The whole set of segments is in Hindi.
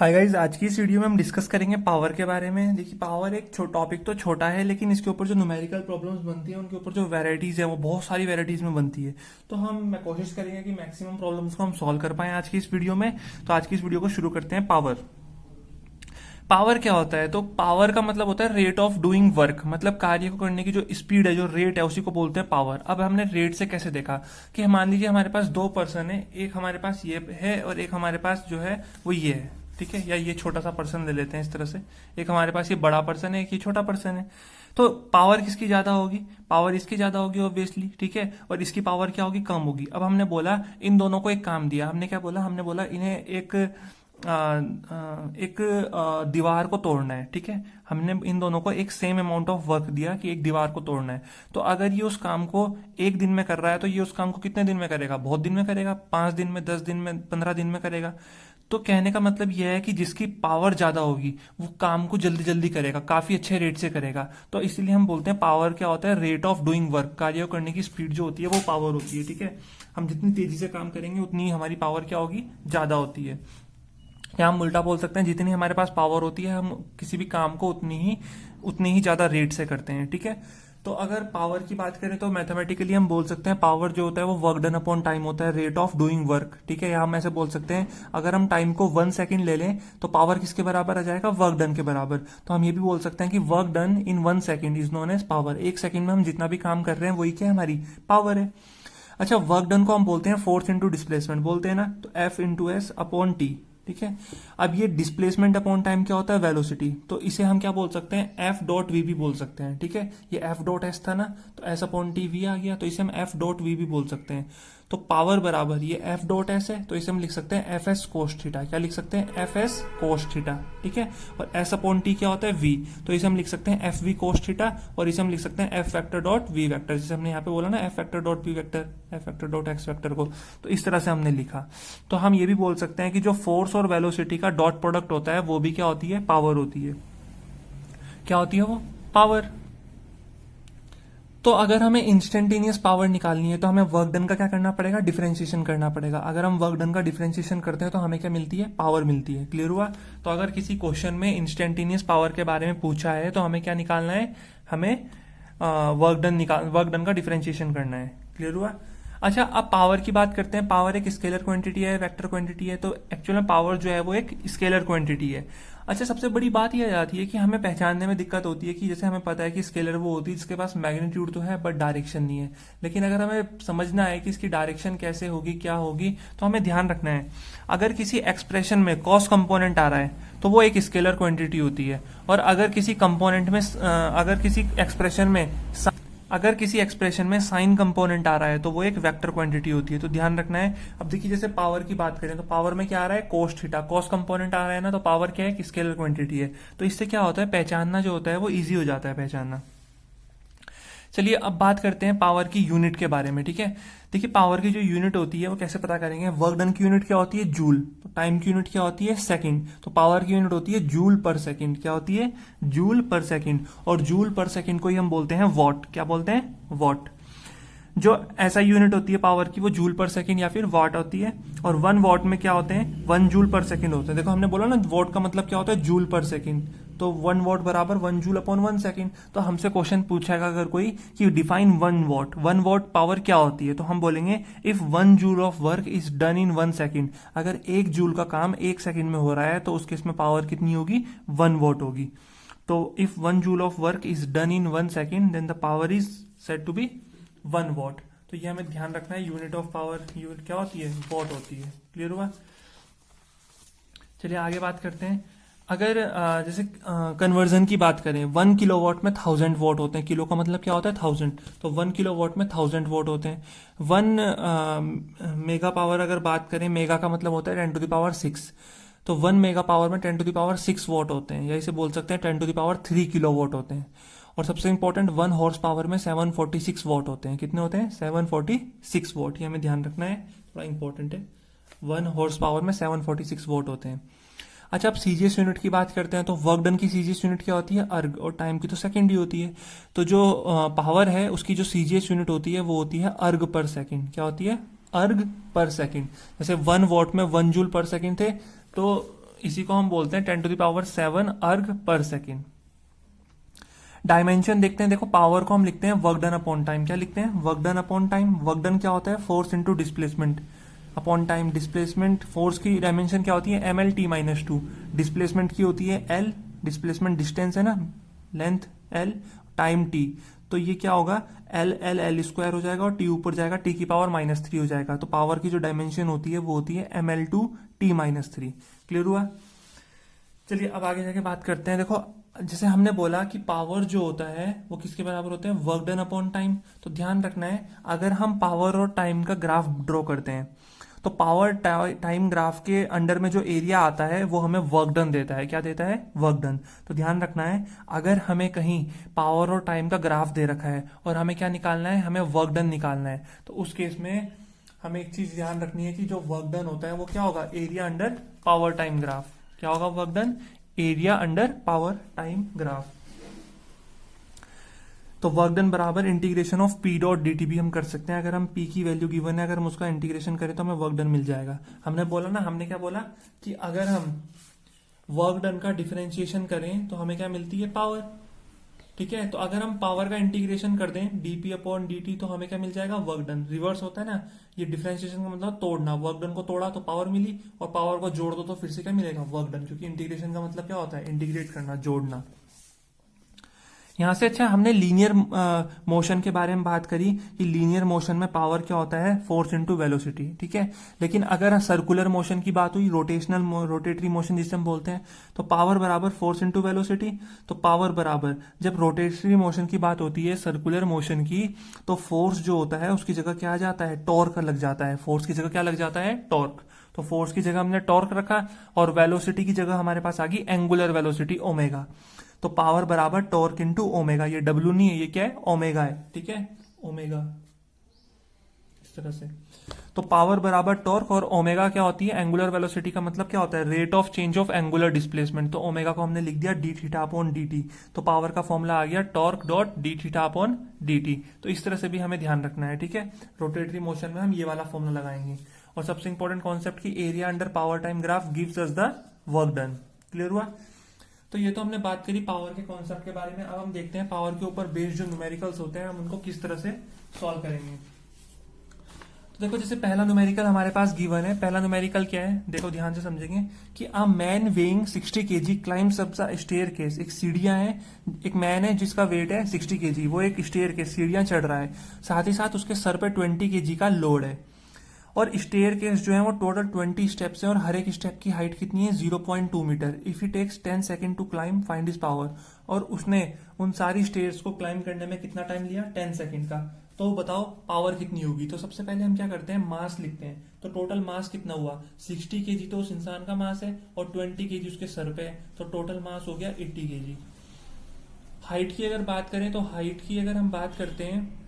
हाय गाइज, आज की इस वीडियो में हम डिस्कस करेंगे पावर के बारे में। देखिए, पावर एक टॉपिक तो छोटा है, लेकिन इसके ऊपर जो न्यूमेरिकल प्रॉब्लम्स बनती हैं उनके ऊपर जो वैरायटीज है वो बहुत सारी वैरायटीज में बनती है। तो मैं कोशिश करेंगे कि मैक्सिमम प्रॉब्लम्स को हम सॉल्व कर पाएं आज की इस वीडियो में। तो आज की इस वीडियो को शुरू करते हैं। पावर पावर क्या होता है? तो पावर का मतलब होता है रेट ऑफ डूइंग वर्क, मतलब कार्य को करने की जो स्पीड है, जो रेट है, उसी को बोलते हैं पावर। अब हमने रेट से कैसे देखा कि मान लीजिए हमारे पास दो पर्सन है, एक हमारे पास ये है और एक हमारे पास जो है वो ये है, ठीक है। या ये छोटा सा पर्सन ले लेते हैं इस तरह से, एक हमारे पास ये बड़ा पर्सन है, एक ये छोटा पर्सन है। तो पावर किसकी ज्यादा होगी? पावर इसकी ज्यादा होगी ऑब्वियसली, ठीक है। और इसकी पावर क्या होगी? कम होगी। अब हमने बोला इन दोनों को एक काम दिया, हमने क्या बोला? हमने बोला इन्हें एक दीवार को तोड़ना है, ठीक है। हमने इन दोनों को एक सेम अमाउंट ऑफ वर्क दिया कि एक दीवार को तोड़ना है। तो अगर ये उस काम को एक दिन में कर रहा है तो ये उस काम को कितने दिन में करेगा? बहुत दिन में करेगा, 5 दिन में, 10 दिन में, 15 दिन में करेगा। तो कहने का मतलब यह है कि जिसकी पावर ज्यादा होगी वो काम को जल्दी जल्दी करेगा, काफी अच्छे रेट से करेगा। तो इसलिए हम बोलते हैं पावर क्या होता है? रेट ऑफ डूइंग वर्क, कार्य करने की स्पीड जो होती है वो पावर होती है, ठीक है। हम जितनी तेजी से काम करेंगे उतनी ही हमारी पावर क्या होगी? ज्यादा होती है। या हम उल्टा बोल सकते हैं, जितनी हमारे पास पावर होती है हम किसी भी काम को उतनी ही ज्यादा रेट से करते हैं, ठीक है। तो अगर पावर की बात करें तो मैथमेटिकली हम बोल सकते हैं पावर जो होता है वो वर्क डन अपॉन टाइम होता है, रेट ऑफ डूइंग वर्क, ठीक है। या हम ऐसे बोल सकते हैं, अगर हम टाइम को 1 सेकंड ले लें तो पावर किसके बराबर आ जाएगा? वर्क डन के बराबर। तो हम ये भी बोल सकते हैं कि work done in 1 second is known as power. 1 second में हम जितना भी काम कर रहे हैं वही क्या है? हमारी पावर है। अच्छा, वर्क डन को हम बोलते हैं फोर्स इंटू डिस्प्लेसमेंट बोलते हैं ना, तो F into S upon T, ठीक है। अब ये डिस्प्लेसमेंट अपॉन टाइम क्या होता है? वेलोसिटी। तो इसे हम क्या बोल सकते हैं? एफ डॉट वी भी बोल सकते हैं, ठीक है। ये एफ डॉट एस था ना, तो एस अपॉन टी वी आ गया, तो इसे हम एफ डॉट वी भी बोल सकते हैं। तो पावर बराबर ये एफ डॉट एस है, तो इसे हम लिख सकते हैं एफ एस कोस थीटा। क्या लिख सकते हैं? एफ एस कोस थीटा, ठीक है। और एस अपॉन टी क्या होता है? वी, तो इसे हम लिख सकते हैं एफ वी कोस थीटा, और इसे हम लिख सकते हैं F vector dot V vector, जैसे हमने यहाँ पे बोला ना F vector dot V vector, F vector dot X vector को। तो इस तरह से हमने लिखा। तो हम ये भी बोल सकते हैं कि जो फोर्स और वेलोसिटी का डॉट प्रोडक्ट होता है वो भी क्या होती है? पावर होती है। क्या होती है वो? पावर। तो अगर हमें इंस्टेंटेनियस पावर निकालनी है तो हमें वर्क डन का क्या करना पड़ेगा? डिफरेंशिएशन करना पड़ेगा। अगर हम वर्क डन का डिफरेंशिएशन करते हैं तो हमें क्या मिलती है? पावर मिलती है। क्लियर हुआ? तो अगर किसी क्वेश्चन में इंस्टेंटेनियस पावर के बारे में पूछा है तो हमें क्या निकालना है? हमें वर्क डन का डिफरेंशिएशन करना है। क्लियर हुआ? अच्छा, अब पावर की बात करते हैं। पावर एक स्केलर क्वांटिटी है, वेक्टर क्वांटिटी है। तो एक्चुअल में पावर जो है वो एक स्केलर क्वांटिटी है। अच्छा, सबसे बड़ी बात यह आ जाती है कि हमें पहचानने में दिक्कत होती है कि जैसे हमें पता है कि स्केलर वो होती है जिसके पास मैग्नीट्यूड तो है बट डायरेक्शन नहीं है। लेकिन अगर हमें समझना है कि इसकी डायरेक्शन कैसे होगी, क्या होगी, तो हमें ध्यान रखना है अगर किसी एक्सप्रेशन में कॉस कंपोनेंट आ रहा है तो वो एक स्केलर क्वांटिटी होती है। और अगर किसी कंपोनेंट में अगर किसी एक्सप्रेशन में साइन कंपोनेंट आ रहा है तो वो एक वेक्टर क्वांटिटी होती है। तो ध्यान रखना है। अब देखिए, जैसे पावर की बात करें तो पावर में क्या आ रहा है? Cos theta. कोस कंपोनेंट आ रहा है ना, तो पावर क्या है? एक स्केलर क्वांटिटी है। तो इससे क्या होता है? पहचानना जो होता है वो इजी हो जाता है पहचानना। चलिए अब बात करते हैं पावर की यूनिट के बारे में, ठीक है। देखिए, पावर की जो यूनिट होती है वो कैसे पता करेंगे? वर्क डन की यूनिट क्या होती है? जूल। तो टाइम की यूनिट क्या होती है? सेकंड। तो पावर की यूनिट होती है जूल पर सेकंड। क्या होती है? जूल पर सेकंड। और जूल पर सेकंड को ही हम बोलते हैं वॉट। क्या बोलते हैं? वॉट। जो ऐसा यूनिट होती है पावर की वो जूल पर सेकंड या फिर वाट होती है। और 1 वॉट में क्या होते हैं? 1 जूल पर सेकंड होते हैं। देखो, हमने बोला ना वॉट का मतलब क्या होता है? जूल पर सेकंड। तो 1 वॉट बराबर 1 जूल अपॉन 1 सेकंड। तो हमसे क्वेश्चन पूछेगा अगर कोई कि डिफाइन 1 वॉट, 1 वॉट पावर क्या होती है, तो हम बोलेंगे if 1 joule of work is done in 1 second. अगर 1 जूल का काम 1 सेकंड में हो रहा है तो उस केस में पावर कितनी होगी? 1 वॉट होगी। तो if 1 joule of work is done in 1 second then the power is said to be 1 watt. तो ये हमें ध्यान रखना है। यूनिट ऑफ पावर यूनिट क्या होती है? वॉट होती है। क्लियर हुआ? चलिए आगे बात करते हैं। अगर जैसे कन्वर्जन की बात करें, 1 किलोवाट में 1000 वॉट होते हैं। किलो का मतलब क्या होता है? 1000। तो 1 किलोवाट में 1000 वॉट होते हैं। 1 मेगा पावर अगर बात करें, मेगा का मतलब होता है 10 टू द पावर 6। तो 1 मेगा पावर में 10 टू द पावर 6 वॉट होते हैं, या इसे बोल सकते हैं 10 to the power 3 kilowatt होते हैं। और सबसे इंपॉर्टेंट 1 हॉर्स पावर में 746 वॉट होते हैं। कितने होते हैं? 746 वॉट। ये हमें ध्यान रखना है, थोड़ा इंपॉर्टेंट है। 1 हॉर्स पावर में 746 वॉट होते हैं। अच्छा, अब सीजीएस यूनिट की बात करते हैं तो वर्क डन की सीजीएस यूनिट क्या होती है? अर्ग। और टाइम की तो सेकंड ही होती है। तो जो पावर है उसकी जो सीजीएस यूनिट होती है वो होती है अर्ग पर सेकंड। क्या होती है? अर्ग पर सेकंड। जैसे 1 वॉट में 1 जूल पर सेकंड थे, तो इसी को हम बोलते हैं 10⁻7 अर्ग पर सेकेंड। डायमेंशन देखते हैं, देखो पावर को हम लिखते हैं वर्क डन अपॉन टाइम। क्या लिखते हैं? Work done upon time. Work done क्या होता है? Force into displacement upon time. Displacement, force की डायमेंशन क्या होती है? ml/t-2। डिस्प्लेसमेंट की होती है l, डिस्प्लेसमेंट डिस्टेंस है ना, लेंथ l, टाइम t। तो ये क्या होगा? l हो जाएगा और t ऊपर जाएगा, t⁻³ हो जाएगा। तो पावर की जो डायमेंशन होती है वो होती है ml/t-3। क्लियर हुआ? चलिए अब आगे जाके बात करते हैं। देखो जैसे हमने बोला कि पावर जो होता है वो किसके बराबर होते हैं? Work done upon time. तो ध्यान रखना है, अगर हम पावर और टाइम का ग्राफ ड्रॉ करते हैं तो पावर टाइम ग्राफ के अंडर में जो एरिया आता है वो हमें वर्क डन देता है। क्या देता है? Work done. तो ध्यान रखना है, अगर हमें कहीं पावर और टाइम का ग्राफ दे रखा है और हमें क्या निकालना है? हमें वर्क डन निकालना है। तो उस केस में हमें एक चीज ध्यान रखनी है कि जो वर्क डन होता है वो क्या होगा? Area under power time graph. क्या होगा work done? Area under power time graph. तो वर्क डन बराबर integration of P dot D T भी हम कर सकते हैं। अगर हम पी की वैल्यू गिवन है, अगर हम उसका इंटीग्रेशन करें तो हमें वर्क डन मिल जाएगा। हमने बोला ना, हमने क्या बोला कि अगर हम वर्क डन का डिफरेंशिएशन करें तो हमें क्या मिलती है? पावर। ठीक है, तो अगर हम पावर का इंटीग्रेशन कर दें डीपी अपॉन डी टी तो हमें क्या मिल जाएगा? Work done. रिवर्स होता है ना, ये डिफरेंशिएशन का मतलब तोड़ना। वर्क डन को तोड़ा तो पावर मिली, और पावर को जोड़ दो तो फिर से क्या मिलेगा? Work done. क्योंकि इंटीग्रेशन का मतलब क्या होता है? इंटीग्रेट करना, जोड़ना। यहां से अच्छा हमने लीनियर मोशन के बारे में बात करी कि लीनियर मोशन में पावर क्या होता है? Force into velocity. ठीक है, लेकिन अगर सर्कुलर मोशन की बात हुई, रोटेटरी मोशन जिसे हम बोलते हैं, तो पावर बराबर फोर्स इनटू वेलोसिटी। तो पावर बराबर, जब रोटेटरी मोशन की बात होती है, सर्कुलर मोशन की, तो फोर्स जो होता है उसकी जगह क्या आ जाता है? टॉर्क लग जाता है। फोर्स की जगह क्या लग जाता है? टॉर्क। तो फोर्स की जगह हमने टॉर्क रखा और वेलोसिटी की जगह हमारे पास आ गई एंगुलर वेलोसिटी ओमेगा। तो पावर बराबर टॉर्क इंटू ओमेगा। ये डब्ल्यू नहीं है, ये क्या है? ओमेगा है। ठीक है, ओमेगा इस तरह से। तो पावर बराबर टॉर्क, और ओमेगा क्या होती है? एंगुलर वेलोसिटी का मतलब क्या होता है? Rate of change of angular displacement. तो ओमेगा को हमने लिख दिया D theta upon D T. तो पावर का फॉर्मूला आ गया torque dot D theta upon D T. तो इस तरह से भी हमें ध्यान रखना है। ठीक है, रोटेटरी मोशन में हम ये वाला फॉर्मूला लगाएंगे। और सबसे इंपॉर्टेंट कॉन्सेप्ट की area under power time graph gives us the work done. Clear हुआ? तो ये तो हमने बात करी पावर के कॉन्सेप्ट के बारे में। अब हम देखते हैं पावर के ऊपर बेस्ड जो न्यूमेरिकल्स होते हैं हम उनको किस तरह से सॉल्व करेंगे। तो देखो जैसे पहला न्यूमेरिकल हमारे पास गिवन है। पहला न्यूमेरिकल क्या है? देखो ध्यान से समझेंगे कि a man weighing 60 kg climbs up the staircase. एक सीढ़ियां हैं, एक मैन है जिसका वेट है 60 kg, वो एक स्टेयरकेस सीढ़ियां चढ़ रहा है, साथ ही साथ उसके सर पे 20 kg का लोड है। और स्टेयर केस जो है वो टोटल 20 स्टेप्स है और हर एक स्टेप की हाइट कितनी है? 0.2 metre. If he takes 10 second to climb find his power. और उसने उन सारी स्टेयर्स को क्लाइम करने में कितना टाइम लिया? 10 सेकंड का। तो बताओ पावर कितनी होगी? तो सबसे पहले हम क्या करते हैं? मास लिखते हैं। तो टोटल मास कितना हुआ? 60 kg तो उस इंसान का मास है और 20 kg उसके सर पे है, तो टोटल मास हो गया 80 kg। हाइट की अगर बात करें, तो हाइट की अगर हम बात करते हैं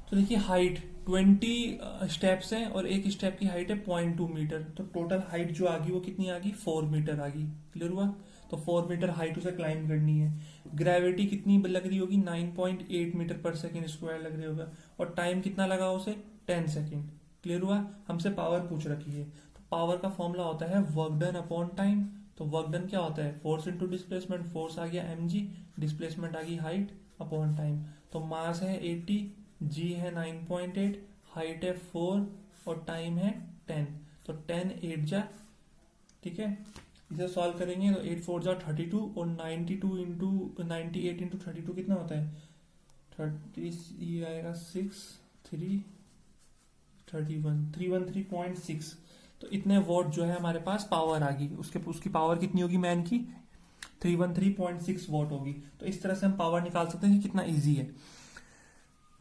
तो देखिए हाइट 20 स्टेप्स हैं और एक स्टेप की हाइट है 0.2 मीटर। तो टोटल हाइट जो आ गई वो कितनी आ गई? 4 मीटर आ गई। क्लियर हुआ? तो 4 मीटर हाइट उसे क्लाइम करनी है। ग्रेविटी कितनी लग रही होगी? 9.8 मीटर पर सेकेंड स्क्वायर लग रही होगा। और टाइम कितना लगा उसे? 10 सेकेंड। क्लियर हुआ? हमसे पावर पूछ रखी है, तो पावर का फॉर्मूला होता है वर्क डन अपॉन टाइम। तो वर्क डन क्या होता है? Force into displacement. फोर्स आ गया mg, डिस्प्लेसमेंट आ गई हाइट अपॉन टाइम। तो मास है 80, जी है 9.8, हाइट है 4 और टाइम है 10। तो 10 8 जा, ठीक है, इसे सॉल्व करेंगे तो 8 4 जा 32 और 92 इंटू 98 इंटू 32 कितना होता है? 30, ये आएगा 6 3 31 313.6। तो इतने वॉट जो है हमारे पास पावर आ गई। उसकी पावर कितनी होगी मैन की? 313.6 वॉट होगी। तो इस तरह से हम पावर निकाल सकते हैं कि कितना इजी है।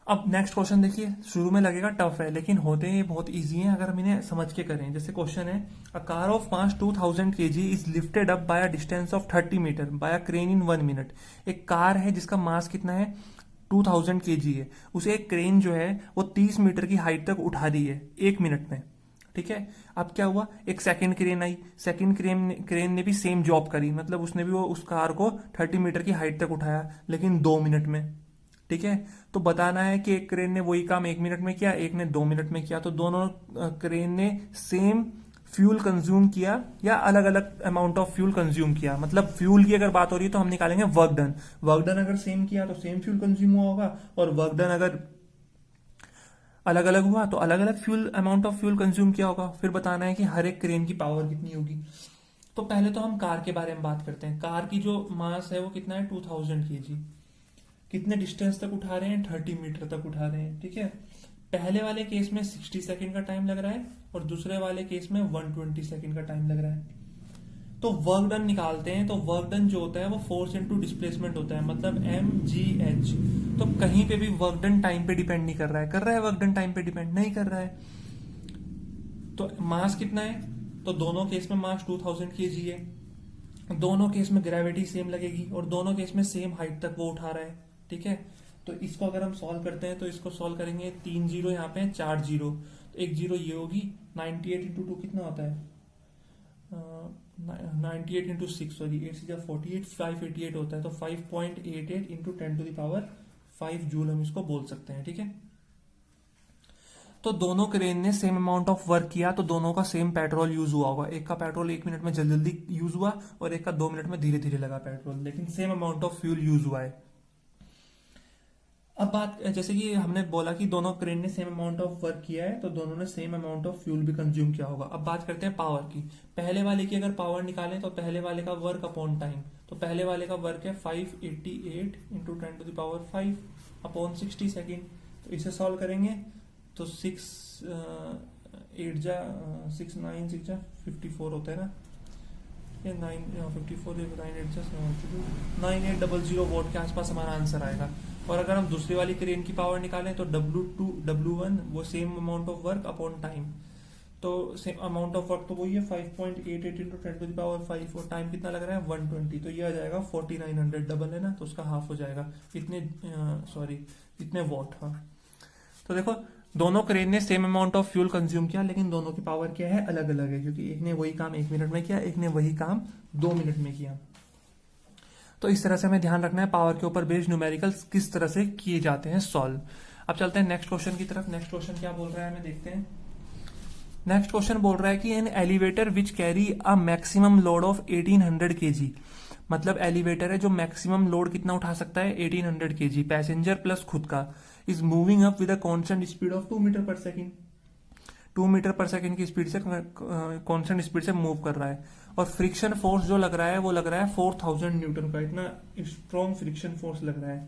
अब नेक्स्ट क्वेश्चन देखिए, शुरू में लगेगा टफ है लेकिन होते हैं बहुत इजी हैं अगर हम इन्हें समझ के करें। जैसे क्वेश्चन है, a car of mass 2000 kg is lifted up by a distance of 30 metre by a crane in 1 minute. एक कार है जिसका मास कितना है? 2000 kg है, उसे एक क्रेन जो है वो 30 मीटर की हाइट तक उठा रही है 1 मिनट में। ठीक है, अब क्या हुआ? एक सेकंड क्रेन आई, सेकंड क्रेन ने भी सेम जॉब करी, मतलब उसने भी वो उस कार को 30 मीटर की हाइट तक उठाया लेकिन 2 मिनट में। ठीक है, तो बताना है कि एक क्रेन ने वही काम 1 मिनट में किया, एक ने 2 मिनट में किया। तो दोनों क्रेन ने सेम फ्यूल कंज्यूम किया या अलग अलग अमाउंट ऑफ फ्यूल कंज्यूम किया। मतलब फ्यूल की अगर बात हो रही है तो हम निकालेंगे वर्क डन। वर्क डन अगर सेम किया तो सेम फ्यूल कंज्यूम हुआ होगा, और वर्क डन अगर अलग अलग हुआ तो अलग अलग fuel amount of fuel consume किया होगा। फिर बताना है कि हर एक क्रेन की पावर कितनी होगी। तो पहले तो हम कार के बारे में बात करते हैं। कार की जो मास है वो कितना है, 2000 kg। कितने डिस्टेंस तक उठा रहे हैं, 30 मीटर तक उठा रहे हैं, ठीक है। पहले वाले केस में 60 सेकंड का टाइम लग रहा है और दूसरे वाले केस में 120 सेकंड का टाइम लग रहा है। तो वर्क डन निकालते हैं। तो वर्क डन जो होता है वो फोर्स इनटू डिस्प्लेसमेंट होता है, मतलब mgh। तो कहीं पे भी वर्क डन टाइम पे डिपेंड नहीं कर रहा है। कर रहा है वर्क डन टाइम पे डिपेंड नहीं कर रहा है। तो मास कितना है, तो दोनों केस में मास 2000 kg है। दोनों केस में ग्रेविटी सेम लगेगी और दोनों केस में सेम हाइट तक वो उठा रहा है, ठीक है। तो इसको अगर हम सॉल्व करते हैं तो इसको सॉल्व करेंगे, 3 जीरो यहाँ पे 4 जीरो, तो एक जीरो ये होगी। 98 इंटू 2 कितना होता है, 98 इंटू 6, सॉरी 8 से 48, 588 होता है। तो 5.88 इंटू 10⁵ जूल हम इसको बोल सकते हैं, ठीक है। तो दोनों क्रेन ने सेम अमाउंट ऑफ वर्क किया तो दोनों का सेम पेट्रोल यूज हुआ होगा। एक का पेट्रोल 1 मिनट में जल्दी जल्दी यूज हुआ और एक का 2 मिनट में धीरे धीरे लगा पेट्रोल, लेकिन same amount of fuel use हुआ है। अब बात, जैसे कि हमने बोला कि दोनों क्रेन ने सेम अमाउंट ऑफ वर्क किया है तो दोनों ने सेम अमाउंट ऑफ फ्यूल भी कंज्यूम किया होगा। अब बात करते हैं पावर की। पहले वाले की अगर पावर निकालें तो पहले वाले का वर्क अपॉन टाइम, तो पहले वाले का वर्क है 588 इंटू 10⁵ अपॉन 60 सेकेंड। तो इसे सॉल्व करेंगे तो 6 8 जा 6 9 6 जा 54 होता है ना, ये 954 9800 वोट के आसपास हमारा आंसर आएगा। और अगर हम दूसरी वाली क्रेन की पावर निकालें तो W2 W1 वो same amount of work upon time. तो सेम अमाउंट ऑफ वर्क तो वही है 5.88 इंटू 10⁵ और टाइम कितना लग रहा है 120। तो ये आ जाएगा 4900, डबल है ना तो उसका हाफ हो जाएगा, इतने वॉट। हाँ, तो देखो दोनों क्रेन ने same amount of fuel consume किया लेकिन दोनों की पावर क्या है, अलग अलग है, क्योंकि एक ने वही काम 1 मिनट में किया, एक ने वही काम 2 मिनट में किया। तो इस तरह से हमें ध्यान रखना है पावर के ऊपर बेस्ड न्यूमेरिकल्स किस तरह से किए जाते हैं सॉल्व। अब चलते हैं नेक्स्ट क्वेश्चन की तरफ। नेक्स्ट क्वेश्चन क्या बोल रहा है हमें देखते हैं। नेक्स्ट क्वेश्चन बोल रहा है कि an elevator which carry a maximum load of 1800 kg। मतलब एलिवेटर है जो मैक्सिमम लोड कितना उठा सकता है, 1800 kg, पैसेंजर प्लस खुद का, is moving up with a constant speed of 2 metre per second. 2 metre per second की स्पीड से, कांस्टेंट स्पीड से मूव कर रहा है। और फ्रिक्शन फोर्स जो लग रहा है वो लग रहा है 4000 न्यूटन का, इतना स्ट्रॉन्ग फ्रिक्शन फोर्स लग रहा है।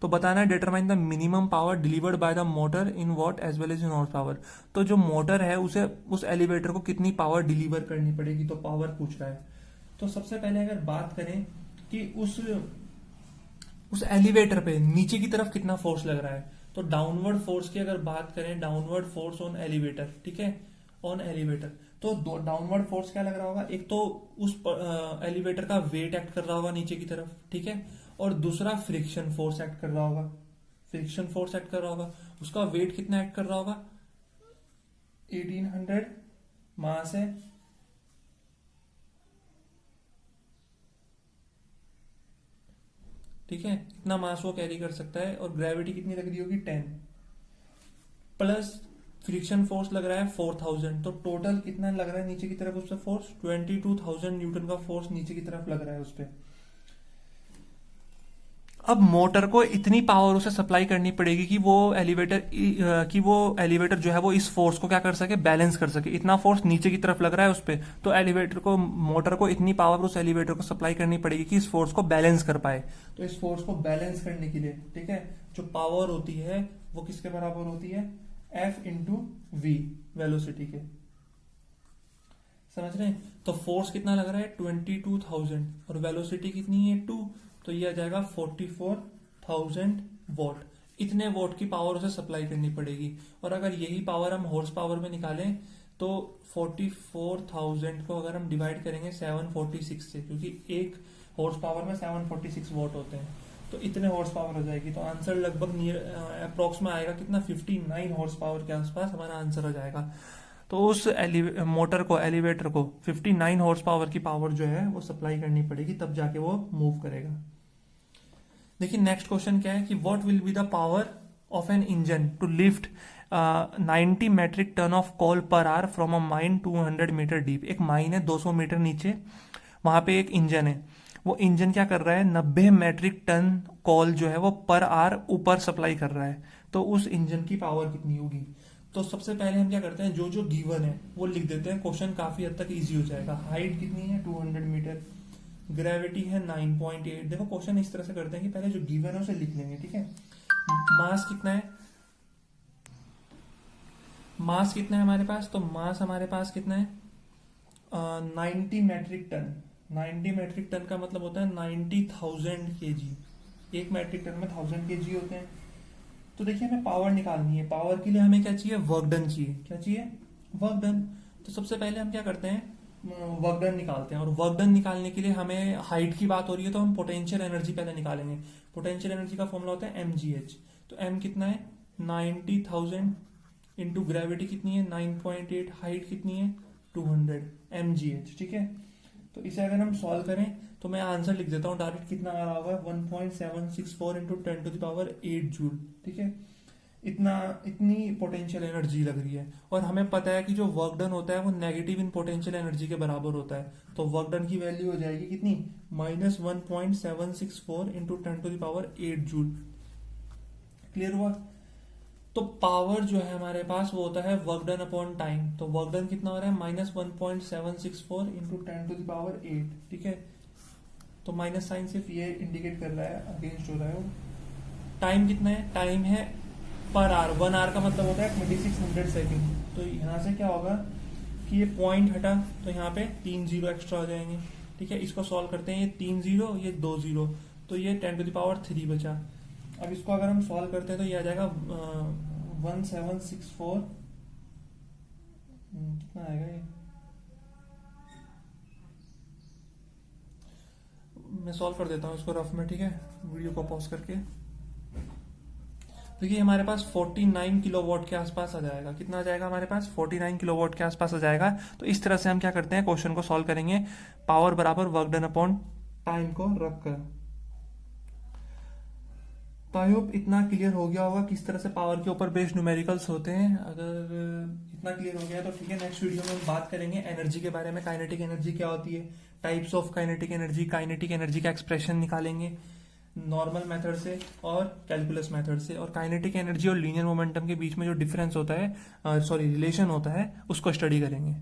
तो बताना है determine the minimum power delivered by the motor in watt as well as in horse power. तो जो मोटर है उसे उस एलिवेटर को कितनी पावर डिलीवर करनी पड़ेगी, तो पावर पूछ रहा है। तो सबसे पहले अगर बात करें कि उस एलिवेटर पे नीचे की तरफ कितना फोर्स लग रहा है, तो डाउनवर्ड फोर्स की अगर बात करें, डाउनवर्ड फोर्स ऑन एलिवेटर, ठीक है, ऑन एलिवेटर, तो डाउनवर्ड फोर्स क्या लग रहा होगा, एक तो उस एलिवेटर का वेट एक्ट कर रहा होगा नीचे की तरफ, ठीक है, और दूसरा फ्रिक्शन फोर्स एक्ट कर रहा होगा। फ्रिक्शन फोर्स एक्ट कर रहा होगा, उसका वेट कितना एक्ट कर रहा होगा, 1800 मास है, ठीक है, इतना मास वो कैरी कर सकता है, और ग्रेविटी कितनी लग रही होगी 10, प्लस फ्रिक्शन फोर्स लग रहा है 4000। तो टोटल कितना लग रहा है नीचे की तरफ उस पर फोर्स, 22000 न्यूटन का फोर्स नीचे की तरफ लग रहा है उस पर। अब मोटर को इतनी पावर उसे सप्लाई करनी पड़ेगी कि वो एलिवेटर जो है वो इस फोर्स को क्या कर सके, बैलेंस कर सके। इतना फोर्स नीचे की तरफ लग रहा है उस पर, तो मोटर को इतनी पावर उस एलिवेटर को सप्लाई करनी पड़ेगी कि इस फोर्स को बैलेंस कर पाए। तो इस फोर्स को बैलेंस करने के लिए, ठीक है, जो पावर होती है वो किसके बराबर होती है, F इंटू वी, वेलोसिटी के, समझ रहे हैं। तो फोर्स कितना लग रहा है 22000 और वेलोसिटी कितनी है 2, तो ये आ जाएगा 44000 वॉट। इतने वॉट की पावर उसे सप्लाई करनी पड़ेगी। और अगर यही पावर हम हॉर्स पावर में निकालें तो 44000 को अगर हम डिवाइड करेंगे 746 से, क्योंकि एक हॉर्स पावर में 746 वॉट होते हैं, तो इतने हॉर्स पावर हो जाएगी। तो आंसर लगभग नियर अप्रोक्स में आएगा कितना, 59 हॉर्स पावर के आसपास हमारा आंसर हो जाएगा। तो उस मोटर को, एलिवेटर को 59 हॉर्स पावर की पावर जो है वो सप्लाई करनी पड़ेगी, तब जाके वो मूव करेगा। देखिए नेक्स्ट क्वेश्चन क्या है कि what will be the power of an engine to lift 90 metric ton of coal per hour from a mine 200 metre deep. एक माइन है 200 मीटर नीचे, वहां पे एक इंजन है, वो इंजन क्या कर रहा है, 90 मेट्रिक टन कोल जो है वो पर आवर ऊपर सप्लाई कर रहा है। तो उस इंजन की पावर कितनी होगी? तो सबसे पहले हम क्या करते हैं, जो जो गिवन है वो लिख देते हैं, क्वेश्चन काफी हद तक इजी हो जाएगा। हाइट कितनी है 200 मीटर, ग्रेविटी है 9.8। देखो क्वेश्चन इस तरह से करते हैं कि पहले जो गिवन है उसे लिख लेंगे, ठीक है। मास कितना है, मास कितना है हमारे पास, तो मास हमारे पास कितना है 90 मेट्रिक टन। 90 मेट्रिक टन का मतलब होता है 90,000 केजी। एक मेट्रिक टन में 1000 केजी होते हैं। तो देखिए हमें पावर निकालनी है, पावर के लिए हमें क्या चाहिए, वर्क डन चाहिए। क्या चाहिए, वर्क डन। तो सबसे पहले हम क्या करते हैं, वर्क डन निकालते हैं। और वर्क डन निकालने के लिए हमें हाइट की बात हो रही है तो हम पोटेंशियल एनर्जी पहले निकालेंगे। पोटेंशियल एनर्जी का फॉर्मूला होता है mgh। तो m कितना है 90,000 इंटू ग्रेविटी कितनी है 9.8, हाइट कितनी है 200 mgh, ठीक है। तो इसे अगर हम सॉल्व करें तो मैं आंसर लिख देता हूँ डायरेक्ट, कितना आ रहा होगा 1.764 इंटू 10⁸ जूल, ठीक है। इतनी पोटेंशियल एनर्जी लग रही है। और हमें पता है कि जो वर्क डन होता है वो नेगेटिव इन पोटेंशियल एनर्जी के बराबर होता है। तो वर्क डन की वैल्यू हो जाएगी कितनी, -1.764 इंटू 10⁸ जूल। क्लियर हुआ। तो पावर जो है हमारे पास वो होता है वर्क डन अपॉन टाइम। तो वर्क डन कितना हो रहा है -1.764 इंटू 10⁸, ठीक है। तो माइनस साइन सिर्फ ये इंडिकेट कर रहा है अगेंस्ट हो रहा है। टाइम कितना है, टाइम है पर आवर, 1 आवर का मतलब होता है 2600 सेकेंड। तो यहाँ से क्या होगा कि ये पॉइंट हटा तो यहाँ पे 3 जीरो एक्स्ट्रा हो जाएंगे, ठीक है। इसको सॉल्व करते हैं, ये 3 जीरो ये 2 जीरो, तो ये 10⁻³ बचा। अब इसको अगर हम सॉल्व करते हैं तो ये आ जाएगा 1764, कितना आएगा ये, मैं सॉल्व कर देता हूँ इसको रफ में, ठीक है, वीडियो को पॉज करके। देखिए हमारे पास 49 किलोवाट के आसपास आ जाएगा। कितना आ जाएगा हमारे पास 49 किलोवाट के आसपास आ जाएगा। तो इस तरह से हम क्या करते हैं, क्वेश्चन को सॉल्व करेंगे, पावर बराबर वर्क डन अपॉन टाइम को रखकर। तो आई होप इतना क्लियर हो गया होगा किस तरह से पावर के ऊपर बेस्ड न्यूमेरिकल्स होते हैं। अगर इतना क्लियर हो गया तो ठीक है, नेक्स्ट वीडियो में हम बात करेंगे एनर्जी के बारे में। काइनेटिक एनर्जी क्या होती है, टाइप्स ऑफ काइनेटिक एनर्जी का एक्सप्रेशन निकालेंगे नॉर्मल मेथड से और कैलकुलस मेथड से। और काइनेटिक एनर्जी और लीनियर मोमेंटम के बीच में जो डिफरेंस होता है, रिलेशन होता है, उसको स्टडी करेंगे।